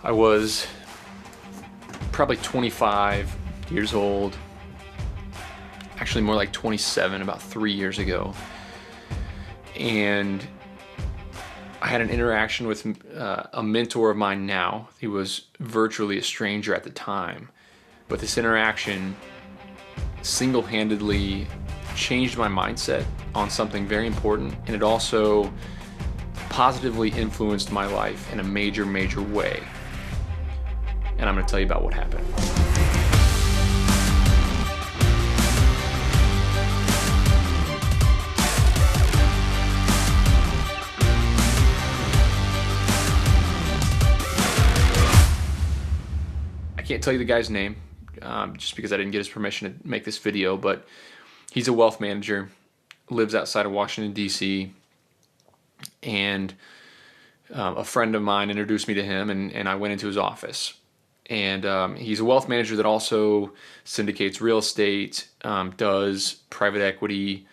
I was probably 25 years old, actually more like 27, about 3 years ago. And I had an interaction with a mentor of mine now. He was virtually a stranger at the time. But this interaction single-handedly changed my mindset on something very important, and it also positively influenced my life in a major, major way. And I'm going to tell you about what happened. I can't tell you the guy's name just because I didn't get his permission to make this video, but he's a wealth manager, lives outside of Washington, D.C., and a friend of mine introduced me to him, and I went into his office. And he's a wealth manager that also syndicates real estate, does private equity,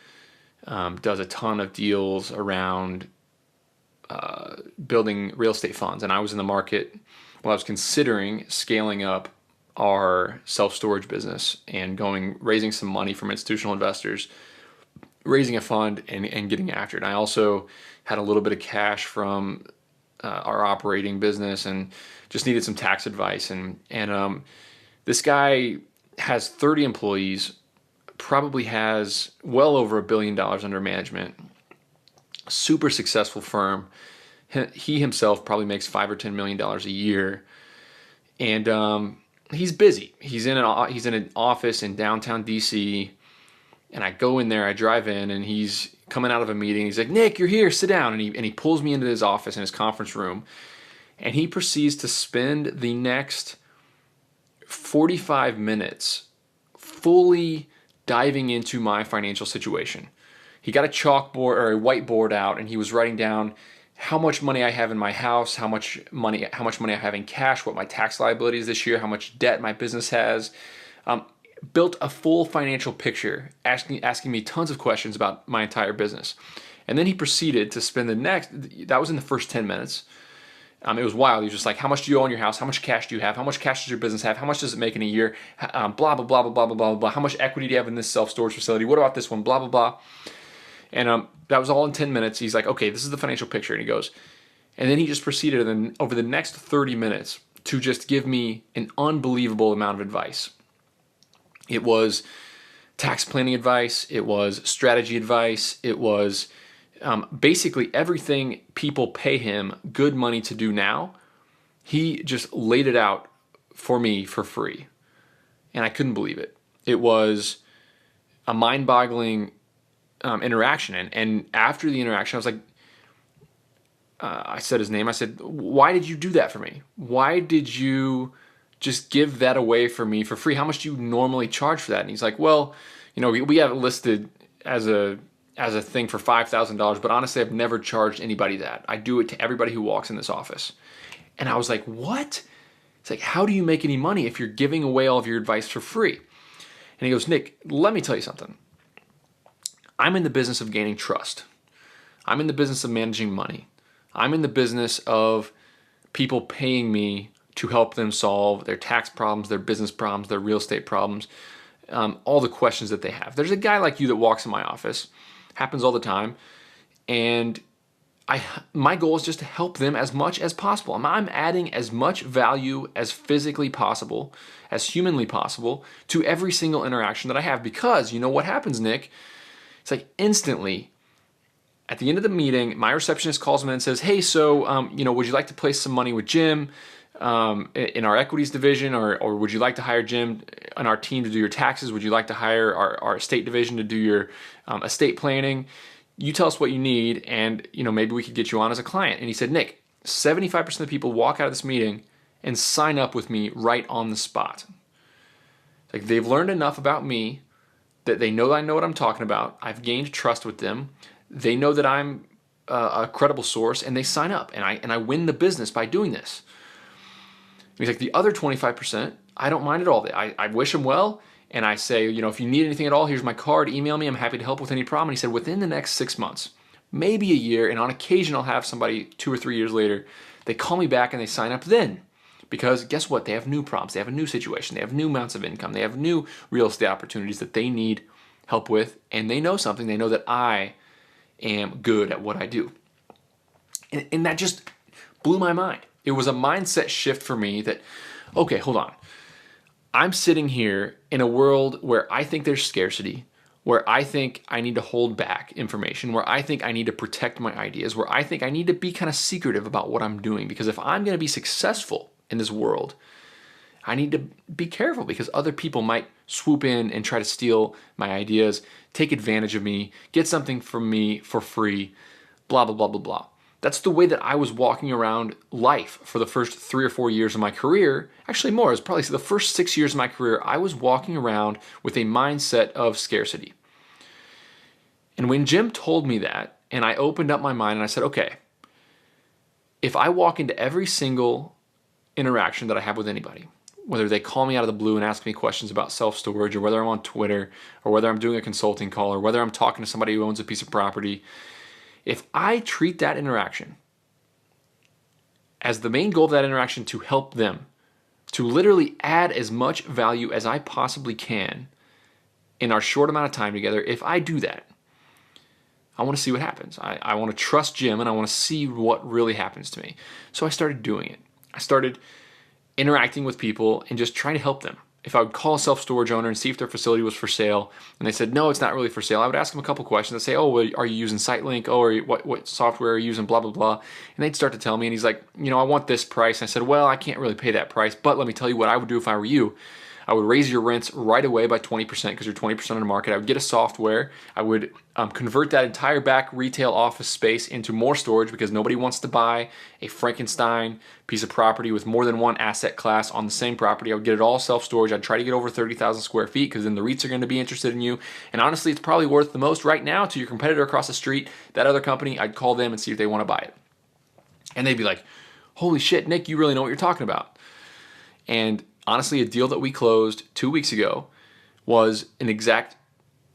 does a ton of deals around building real estate funds. And I was in the market, well, I was considering scaling up our self-storage business and raising some money from institutional investors, raising a fund and getting after it. And I also had a little bit of cash from our operating business and just needed some tax advice. And this guy has 30 employees, probably has well over $1 billion under management, super successful firm. He himself probably makes $5 or $10 million a year. And he's busy. He's in an office in downtown DC, and I go in there, I drive in, and he's coming out of a meeting. He's like, "Nick, you're here, sit down." And he pulls me into his office in his conference room, and he proceeds to spend the next 45 minutes fully diving into my financial situation. He got a chalkboard or a whiteboard out, and he was writing down how much money I have in my house, how much money I have in cash, what my tax liability is this year, how much debt my business has. Built a full financial picture, asking me tons of questions about my entire business. And then he proceeded to spend that was in the first 10 minutes. It was wild. He was just like, how much do you owe on your house? How much cash do you have? How much cash does your business have? How much does it make in a year? Blah, blah, blah, blah, blah, blah, blah, blah. How much equity do you have in this self-storage facility? What about this one? Blah, blah, blah. And that was all in 10 minutes. He's like, okay, this is the financial picture. And he goes, and then he just proceeded then over the next 30 minutes to just give me an unbelievable amount of advice. It was tax planning advice. It was strategy advice. It was basically everything people pay him good money to do now. He just laid it out for me for free. And I couldn't believe it. It was a mind-boggling interaction. And after the interaction, I was like, I said his name. I said, "Why did you do that for me? Why did you just give that away for me for free? How much do you normally charge for that?" And he's like, "Well, we have it listed as a thing for $5,000, but honestly, I've never charged anybody that. I do it to everybody who walks in this office." And I was like, "What?" It's like, how do you make any money if you're giving away all of your advice for free? And he goes, "Nick, let me tell you something. I'm in the business of gaining trust. I'm in the business of managing money. I'm in the business of people paying me to help them solve their tax problems, their business problems, their real estate problems, all the questions that they have. There's a guy like you that walks in my office, happens all the time, and my goal is just to help them as much as possible. I'm adding as much value as physically possible, as humanly possible, to every single interaction that I have, because you know what happens, Nick? It's like instantly, at the end of the meeting, my receptionist calls me and says, "Hey, so would you like to place some money with Jim in our equities division, or would you like to hire Jim on our team to do your taxes? Would you like to hire our estate division to do your estate planning? You tell us what you need, and maybe we could get you on as a client." And he said, "Nick, 75% of the people walk out of this meeting and sign up with me right on the spot. Like, they've learned enough about me that they know that I know what I'm talking about. I've gained trust with them. They know that I'm a credible source, and they sign up, and I win the business by doing this." He's like, "The other 25%, I don't mind at all. I wish them well, and I say, if you need anything at all, here's my card, email me, I'm happy to help with any problem." And he said, within the next 6 months, maybe a year, and on occasion I'll have somebody 2 or 3 years later, they call me back and they sign up then. because guess what? They have new problems. They have a new situation. They have new amounts of income. They have new real estate opportunities that they need help with, and they know something. They know that I am good at what I do. And that just blew my mind. It was a mindset shift for me that, okay, hold on. I'm sitting here in a world where I think there's scarcity, where I think I need to hold back information, where I think I need to protect my ideas, where I think I need to be kind of secretive about what I'm doing. Because if I'm going to be successful in this world, I need to be careful because other people might swoop in and try to steal my ideas, take advantage of me, get something from me for free, blah, blah, blah, blah, blah. That's the way that I was walking around life for the first 3 or 4 years of my career. Actually more, it was probably the first 6 years of my career, I was walking around with a mindset of scarcity. And when Jim told me that, and I opened up my mind and I said, okay, if I walk into every single interaction that I have with anybody, whether they call me out of the blue and ask me questions about self-storage, or whether I'm on Twitter, or whether I'm doing a consulting call, or whether I'm talking to somebody who owns a piece of property, if I treat that interaction as the main goal of that interaction to help them, to literally add as much value as I possibly can in our short amount of time together, if I do that, I want to see what happens. I want to trust Jim and I want to see what really happens to me. So I started doing it. I started interacting with people and just trying to help them. If I would call a self-storage owner and see if their facility was for sale, and they said, no, it's not really for sale, I would ask them a couple questions. I'd say, oh, well, are you using SiteLink? Oh, or what software are you using? Blah, blah, blah. And they'd start to tell me, and he's like, I want this price. And I said, well, I can't really pay that price, but let me tell you what I would do if I were you. I would raise your rents right away by 20% because you're 20% on the market. I would get a software. I would convert that entire back retail office space into more storage because nobody wants to buy a Frankenstein piece of property with more than one asset class on the same property. I would get it all self-storage. I'd try to get over 30,000 square feet because then the REITs are going to be interested in you. And honestly, it's probably worth the most right now to your competitor across the street, that other company. I'd call them and see if they want to buy it. And they'd be like, holy shit, Nick, you really know what you're talking about. And honestly, a deal that we closed 2 weeks ago was an exact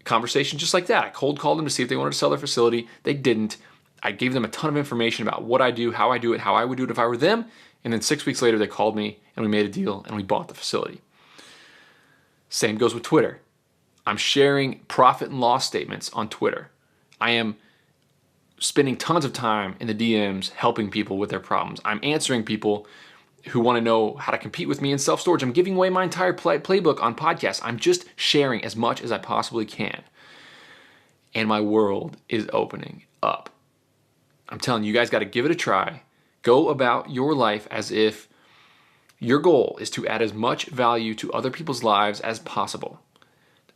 conversation just like that. I cold called them to see if they wanted to sell their facility. They didn't. I gave them a ton of information about what I do, how I do it, how I would do it if I were them. And then 6 weeks later, they called me and we made a deal and we bought the facility. Same goes with Twitter. I'm sharing profit and loss statements on Twitter. I am spending tons of time in the DMs helping people with their problems. I'm answering people who want to know how to compete with me in self-storage. I'm giving away my entire playbook on podcasts. I'm just sharing as much as I possibly can. And my world is opening up. I'm telling you, you guys got to give it a try. Go about your life as if your goal is to add as much value to other people's lives as possible.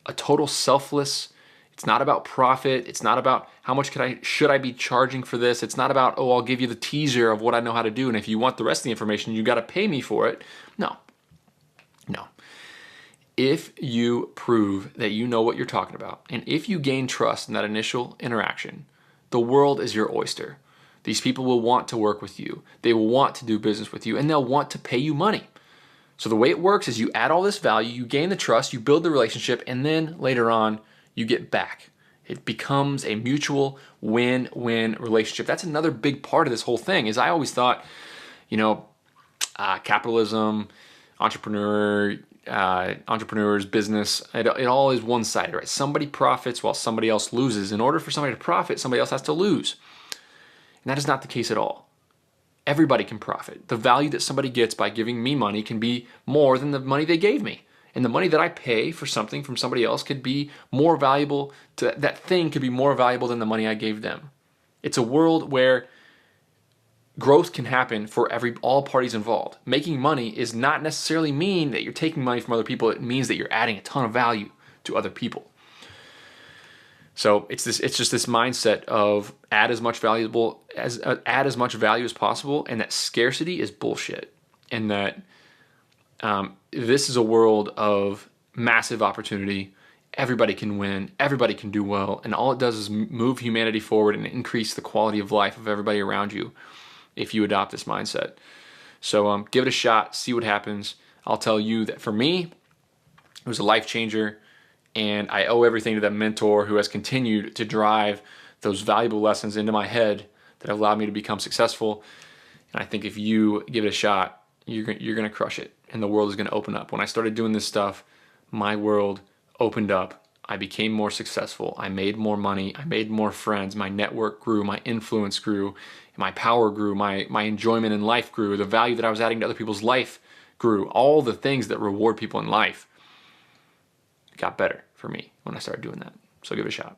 A total selfless. It's not about profit. It's not about how much should I be charging for this. It's not about, oh, I'll give you the teaser of what I know how to do, and if you want the rest of the information, you got to pay me for it. No. If you prove that you know what you're talking about, and if you gain trust in that initial interaction, the world is your oyster. These people will want to work with you. They will want to do business with you, and they'll want to pay you money. So the way it works is you add all this value, you gain the trust, you build the relationship, and then later on, you get back. It becomes a mutual win-win relationship. That's another big part of this whole thing. Is I always thought, capitalism, entrepreneurs, business, it all is one-sided, right? Somebody profits while somebody else loses. In order for somebody to profit, somebody else has to lose. And that is not the case at all. Everybody can profit. The value that somebody gets by giving me money can be more than the money they gave me. And the money that I pay for something from somebody else could be more valuable, that thing could be more valuable than the money I gave them. It's a world where growth can happen for all parties involved. Making money is not necessarily mean that you're taking money from other people. It means that you're adding a ton of value to other people. So it's just this mindset of add as much value as possible, and that scarcity is bullshit, and that this is a world of massive opportunity. Everybody can win, everybody can do well, and all it does is move humanity forward and increase the quality of life of everybody around you if you adopt this mindset. So give it a shot, see what happens. I'll tell you that for me, it was a life changer, and I owe everything to that mentor who has continued to drive those valuable lessons into my head that have allowed me to become successful. And I think if you give it a shot, you're gonna crush it, and the world is gonna open up. When I started doing this stuff, my world opened up. I became more successful. I made more money. I made more friends. My network grew. My influence grew. My power grew. My enjoyment in life grew. The value that I was adding to other people's life grew. All the things that reward people in life got better for me when I started doing that. So give it a shot.